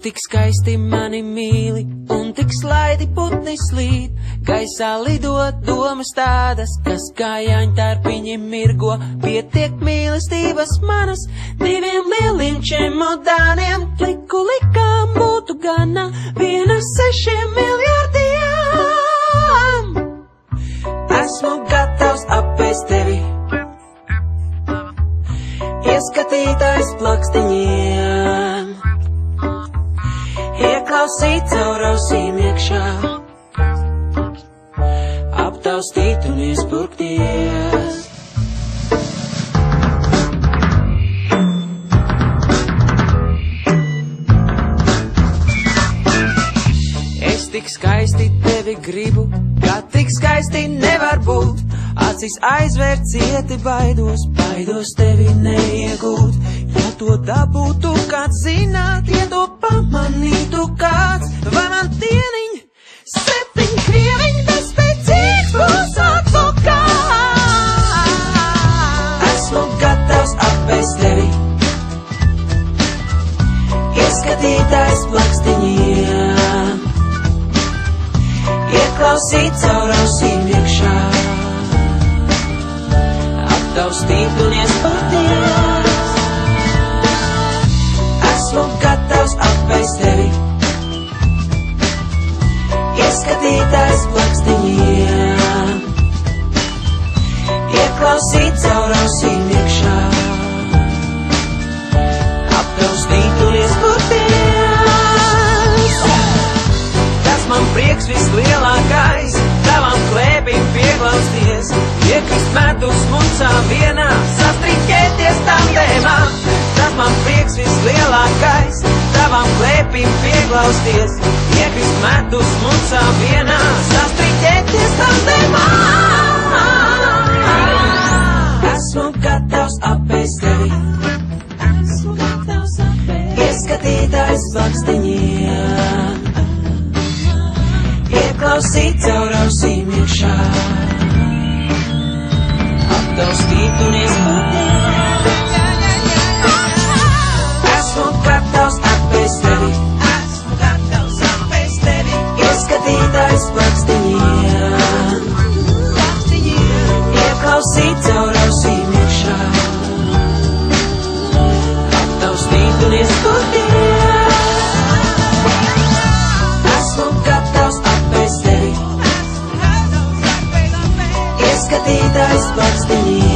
tik skaisti mani mīli, un tik slaidi putni slīd. Gaisā lidot domas tādas, kas kā jāņtārpiņi mirgo. Pietiek mīlestības manas, diviem lieliem čemodāniem. Liku likām būtu gana 1,6 miljardiem. Esmu gatavs apēst tevi, ieskatītājs plakstiņiem, ieklausīt caur ausīm iekšā, aptaustīt un iespurkties. Es tik skaisti tevi gribu, kā tik skaisti nevar būt. Acis aizvērt cieti baidos, baidos tevi neiegūt. Ja to dabūtu kāds zināt, ja to pamanītu kāds, vai man dieniņ 7 krieviņ bezspēcīgs būs advokāts. Esmu gatavs apēst tevi, ieskatītājs plakstiņiem, ieklausīt caur ausīm iekšā, aptaustīt un iespurkties. Esmu gatavs apēst tevi, ieskatītājs plakstiņiem, ieklausīt caur ausīm iekšā, aptaustīt un iespurkties. Tas man prieks vislielākais, tavam klēpim pieglausties, iekrist medus muncā vienā, sastriķēties tandēmā. Tas man prieks vislielākais, tavam klēpim pieglausties, iekrist medus muncā vienā, sastriķēties tandēmā. Esmu gatavs apēst tevi, ieskatītājs plakstiņiem, ieklausīt caur ausīm iekšā, aptaustīt un iespurkties. Esmu gatavs apēst tevi, ieskatītājs plakstiņiem, ieklausīt caur ausīm iekšā, aptaustīt un iespurkties. Esmu gatavs apēst tevi, ieskatītājs plakstiņiem,